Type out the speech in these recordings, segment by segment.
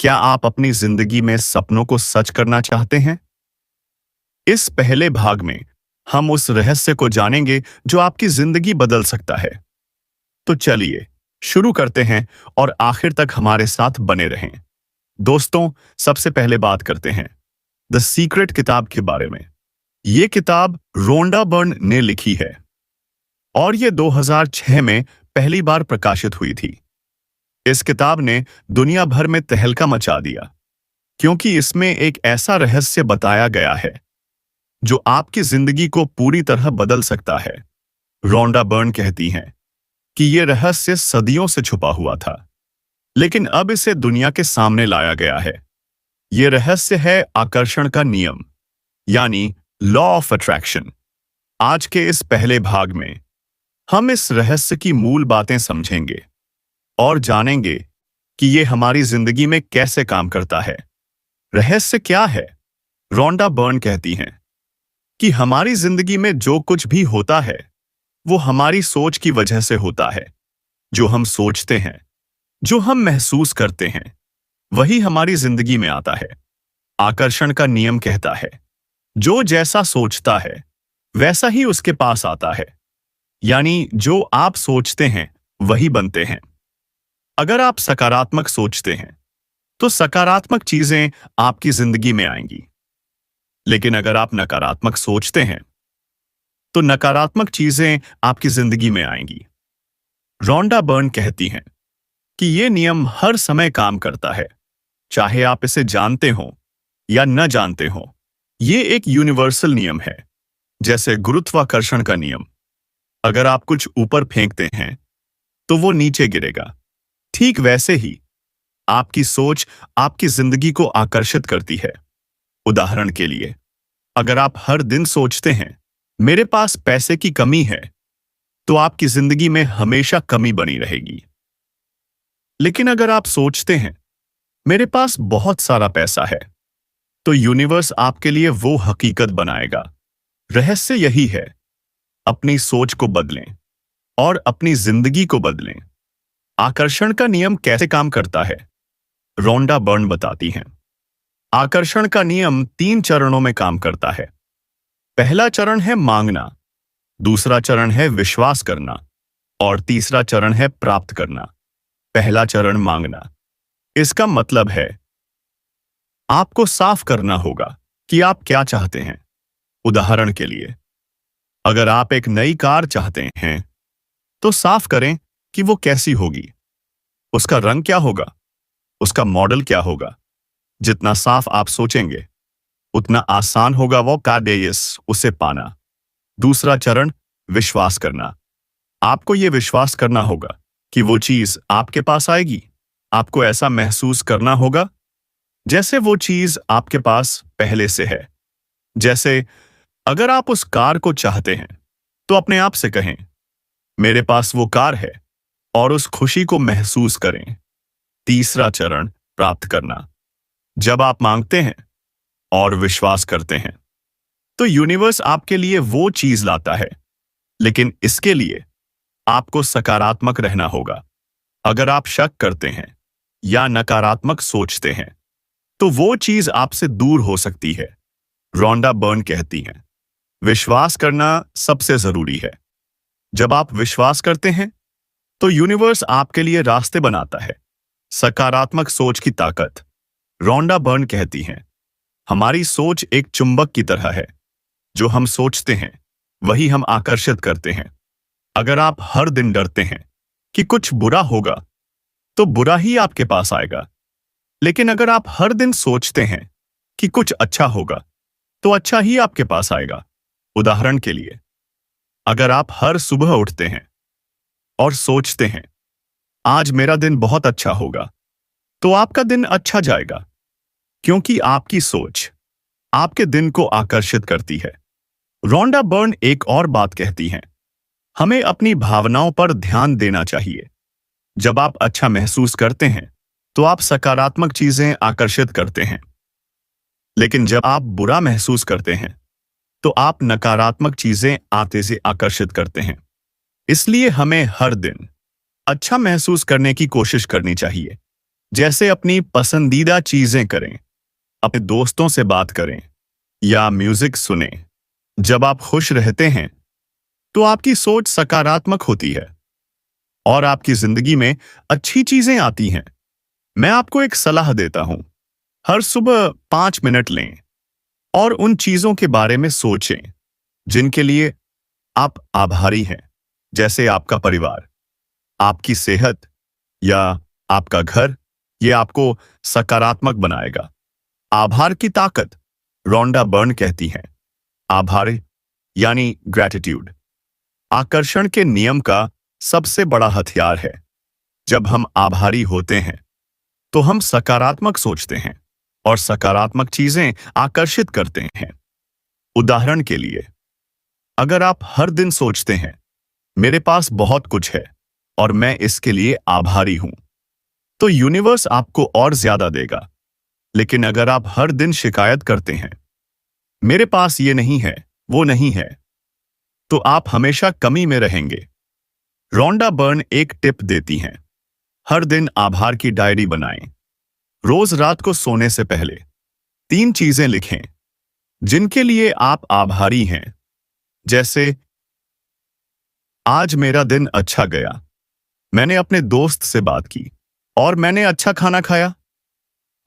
क्या आप अपनी जिंदगी में सपनों को सच करना चाहते हैं? इस पहले भाग में हम उस रहस्य को जानेंगे जो आपकी जिंदगी बदल सकता है। तो चलिए शुरू करते हैं और आखिर तक हमारे साथ बने रहें। दोस्तों, सबसे पहले बात करते हैं द सीक्रेट किताब के बारे में। ये किताब रोंडा बर्न ने लिखी है और ये 2006 में पहली बार प्रकाशित हुई थी। इस किताब ने दुनिया भर में तहलका मचा दिया क्योंकि इसमें एक ऐसा रहस्य बताया गया है जो आपकी जिंदगी को पूरी तरह बदल सकता है। रोंडा बर्न कहती हैं कि यह रहस्य सदियों से छुपा हुआ था, लेकिन अब इसे दुनिया के सामने लाया गया है। यह रहस्य है आकर्षण का नियम, यानी लॉ ऑफ अट्रैक्शन। आज के इस पहले भाग में हम इस रहस्य की मूल बातें समझेंगे और जानेंगे कि यह हमारी जिंदगी में कैसे काम करता है। रहस्य क्या है? रोंडा बर्न कहती हैं कि हमारी जिंदगी में जो कुछ भी होता है वो हमारी सोच की वजह से होता है। जो हम सोचते हैं, जो हम महसूस करते हैं, वही हमारी जिंदगी में आता है। आकर्षण का नियम कहता है जो जैसा सोचता है वैसा ही उसके पास आता है, यानी जो आप सोचते हैं वही बनते हैं। अगर आप सकारात्मक सोचते हैं तो सकारात्मक चीजें आपकी जिंदगी में आएंगी, लेकिन अगर आप नकारात्मक सोचते हैं तो नकारात्मक चीजें आपकी जिंदगी में आएंगी। रोंडा बर्न कहती हैं कि यह नियम हर समय काम करता है, चाहे आप इसे जानते हो या न जानते हो। यह एक यूनिवर्सल नियम है, जैसे गुरुत्वाकर्षण का नियम। अगर आप कुछ ऊपर फेंकते हैं तो वो नीचे गिरेगा। ठीक वैसे ही आपकी सोच आपकी जिंदगी को आकर्षित करती है। उदाहरण के लिए, अगर आप हर दिन सोचते हैं मेरे पास पैसे की कमी है, तो आपकी जिंदगी में हमेशा कमी बनी रहेगी। लेकिन अगर आप सोचते हैं मेरे पास बहुत सारा पैसा है, तो यूनिवर्स आपके लिए वो हकीकत बनाएगा। रहस्य यही है, अपनी सोच को बदलें और अपनी जिंदगी को बदलें। आकर्षण का नियम कैसे काम करता है? रोंडा बर्न बताती हैं। आकर्षण का नियम 3 चरणों में काम करता है। पहला चरण है मांगना, दूसरा चरण है विश्वास करना और तीसरा चरण है प्राप्त करना। पहला चरण मांगना। इसका मतलब है आपको साफ करना होगा कि आप क्या चाहते हैं। उदाहरण के लिए, अगर आप एक नई कार चाहते हैं तो साफ करें कि वो कैसी होगी, उसका रंग क्या होगा, उसका मॉडल क्या होगा। जितना साफ आप सोचेंगे उतना आसान होगा वो उसे पाना। दूसरा चरण विश्वास करना। आपको यह विश्वास करना होगा कि वो चीज आपके पास आएगी। आपको ऐसा महसूस करना होगा जैसे वो चीज आपके पास पहले से है। जैसे अगर आप उस कार को चाहते हैं तो अपने आप से कहें मेरे पास वो कार है और उस खुशी को महसूस करें। तीसरा चरण प्राप्त करना। जब आप मांगते हैं और विश्वास करते हैं तो यूनिवर्स आपके लिए वो चीज लाता है, लेकिन इसके लिए आपको सकारात्मक रहना होगा। अगर आप शक करते हैं या नकारात्मक सोचते हैं तो वो चीज आपसे दूर हो सकती है। रोंडा बर्न कहती हैं विश्वास करना सबसे जरूरी है। जब आप विश्वास करते हैं तो यूनिवर्स आपके लिए रास्ते बनाता है। सकारात्मक सोच की ताकत। रोंडा बर्न कहती हैं हमारी सोच एक चुंबक की तरह है। जो हम सोचते हैं वही हम आकर्षित करते हैं। अगर आप हर दिन डरते हैं कि कुछ बुरा होगा तो बुरा ही आपके पास आएगा, लेकिन अगर आप हर दिन सोचते हैं कि कुछ अच्छा होगा तो अच्छा ही आपके पास आएगा। उदाहरण के लिए, अगर आप हर सुबह उठते हैं और सोचते हैं आज मेरा दिन बहुत अच्छा होगा, तो आपका दिन अच्छा जाएगा, क्योंकि आपकी सोच आपके दिन को आकर्षित करती है। रोंडा बर्न एक और बात कहती हैं हमें अपनी भावनाओं पर ध्यान देना चाहिए। जब आप अच्छा महसूस करते हैं तो आप सकारात्मक चीजें आकर्षित करते हैं, लेकिन जब आप बुरा महसूस करते हैं तो आप नकारात्मक चीजें आते से आकर्षित करते हैं। इसलिए हमें हर दिन अच्छा महसूस करने की कोशिश करनी चाहिए। जैसे अपनी पसंदीदा चीजें करें, अपने दोस्तों से बात करें या म्यूजिक सुने। जब आप खुश रहते हैं तो आपकी सोच सकारात्मक होती है और आपकी जिंदगी में अच्छी चीजें आती हैं। मैं आपको एक सलाह देता हूं। हर सुबह 5 मिनट लें और उन चीजों के बारे में सोचें जिनके लिए आप आभारी हैं, जैसे आपका परिवार, आपकी सेहत या आपका घर। ये आपको सकारात्मक बनाएगा। आभार की ताकत, रोंडा बर्न कहती है, आभार यानी ग्रैटिट्यूड आकर्षण के नियम का सबसे बड़ा हथियार है। जब हम आभारी होते हैं तो हम सकारात्मक सोचते हैं और सकारात्मक चीजें आकर्षित करते हैं। उदाहरण के लिए, अगर आप हर दिन सोचते हैं मेरे पास बहुत कुछ है और मैं इसके लिए आभारी हूं, तो यूनिवर्स आपको और ज्यादा देगा। लेकिन अगर आप हर दिन शिकायत करते हैं मेरे पास ये नहीं है, वो नहीं है, तो आप हमेशा कमी में रहेंगे। रोंडा बर्न एक टिप देती हैं, हर दिन आभार की डायरी बनाएं। रोज रात को सोने से पहले 3 चीजें लिखें जिनके लिए आप आभारी हैं, जैसे आज मेरा दिन अच्छा गया, मैंने अपने दोस्त से बात की और मैंने अच्छा खाना खाया।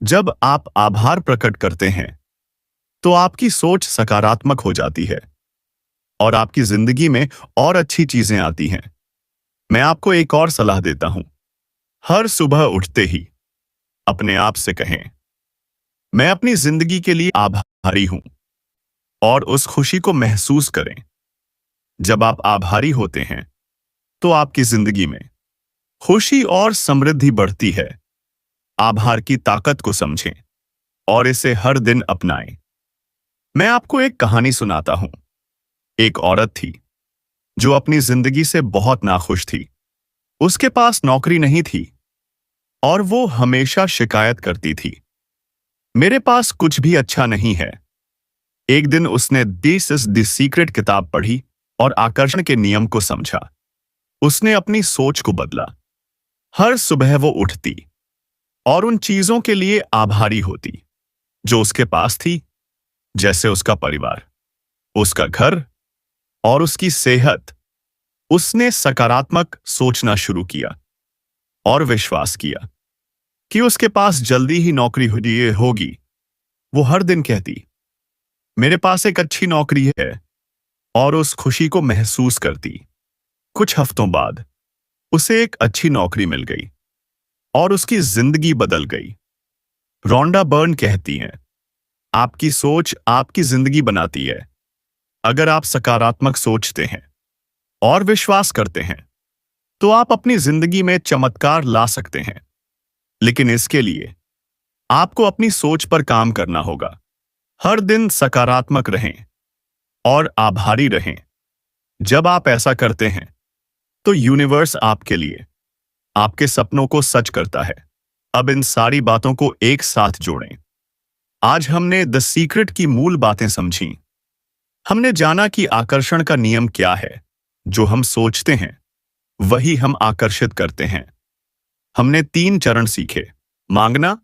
जब आप आभार प्रकट करते हैं तो आपकी सोच सकारात्मक हो जाती है और आपकी जिंदगी में और अच्छी चीजें आती हैं। मैं आपको एक और सलाह देता हूं। हर सुबह उठते ही अपने आप से कहें, मैं अपनी जिंदगी के लिए आभारी हूं, और उस खुशी को महसूस करें। जब आप आभारी होते हैं तो आपकी जिंदगी में खुशी और समृद्धि बढ़ती है। आभार की ताकत को समझें और इसे हर दिन अपनाएं। मैं आपको एक कहानी सुनाता हूं। एक औरत थी जो अपनी जिंदगी से बहुत नाखुश थी। उसके पास नौकरी नहीं थी और वो हमेशा शिकायत करती थी, मेरे पास कुछ भी अच्छा नहीं है। एक दिन उसने दिस इज द सीक्रेट किताब पढ़ी और आकर्षण के नियम को समझा। उसने अपनी सोच को बदला। हर सुबह वो उठती और उन चीजों के लिए आभारी होती जो उसके पास थी, जैसे उसका परिवार, उसका घर और उसकी सेहत। उसने सकारात्मक सोचना शुरू किया और विश्वास किया कि उसके पास जल्दी ही नौकरी होगी। वो हर दिन कहती, मेरे पास एक अच्छी नौकरी है, और उस खुशी को महसूस करती। कुछ हफ्तों बाद उसे एक अच्छी नौकरी मिल गई और उसकी जिंदगी बदल गई। रोंडा बर्न कहती हैं, आपकी सोच आपकी जिंदगी बनाती है। अगर आप सकारात्मक सोचते हैं और विश्वास करते हैं तो आप अपनी जिंदगी में चमत्कार ला सकते हैं। लेकिन इसके लिए आपको अपनी सोच पर काम करना होगा। हर दिन सकारात्मक रहें और आभारी रहें। जब आप ऐसा करते हैं तो यूनिवर्स आपके लिए आपके सपनों को सच करता है। अब इन सारी बातों को एक साथ जोड़ें। आज हमने द सीक्रेट की मूल बातें समझी। हमने जाना कि आकर्षण का नियम क्या है। जो हम सोचते हैं वही हम आकर्षित करते हैं। हमने 3 चरण सीखे, मांगना,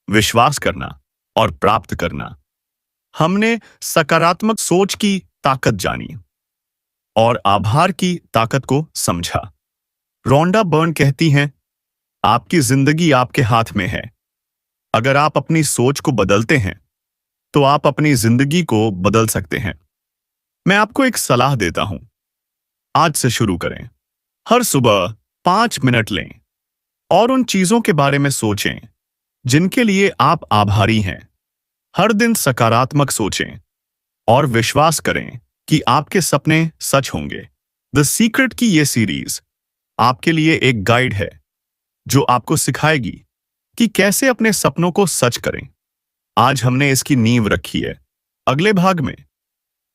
विश्वास करना और प्राप्त करना। हमने सकारात्मक सोच की ताकत जानी और आभार की ताकत को समझा। रोंडा बर्न कहती हैं, आपकी जिंदगी आपके हाथ में है। अगर आप अपनी सोच को बदलते हैं तो आप अपनी जिंदगी को बदल सकते हैं। मैं आपको एक सलाह देता हूं, आज से शुरू करें। हर सुबह 5 मिनट लें और उन चीजों के बारे में सोचें जिनके लिए आप आभारी हैं। हर दिन सकारात्मक सोचें और विश्वास करें कि आपके सपने सच होंगे। द सीक्रेट की ये सीरीज आपके लिए एक गाइड है जो आपको सिखाएगी कि कैसे अपने सपनों को सच करें। आज हमने इसकी नींव रखी है। अगले भाग में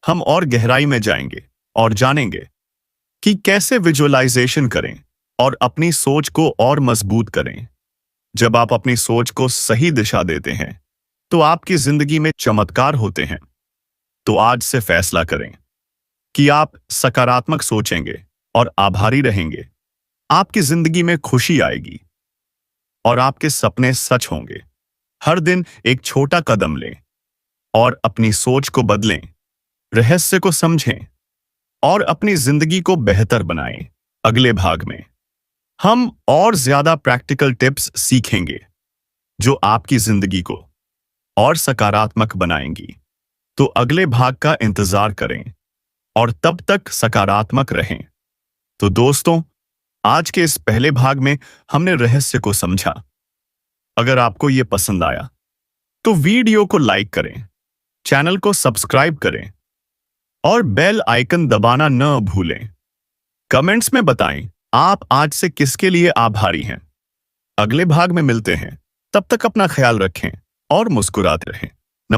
हम और गहराई में जाएंगे और जानेंगे कि कैसे विजुअलाइजेशन करें और अपनी सोच को और मजबूत करें। जब आप अपनी सोच को सही दिशा देते हैं तो आपकी जिंदगी में चमत्कार होते हैं। तो आज से फैसला करें कि आप सकारात्मक सोचेंगे और आभारी रहेंगे। आपकी जिंदगी में खुशी आएगी। और आपके सपने सच होंगे। हर दिन एक छोटा कदम लें और अपनी सोच को बदलें, रहस्य को समझें और अपनी जिंदगी को बेहतर बनाएं। अगले भाग में हम और ज्यादा प्रैक्टिकल टिप्स सीखेंगे जो आपकी जिंदगी को और सकारात्मक बनाएंगी। तो अगले भाग का इंतजार करें और तब तक सकारात्मक रहें। तो दोस्तों, आज के इस पहले भाग में हमने रहस्य को समझा। अगर आपको ये पसंद आया तो वीडियो को लाइक करें, चैनल को सब्सक्राइब करें और बेल आइकन दबाना न भूलें। कमेंट्स में बताएं आप आज से किसके लिए आभारी हैं। अगले भाग में मिलते हैं, तब तक अपना ख्याल रखें और मुस्कुराते रहें।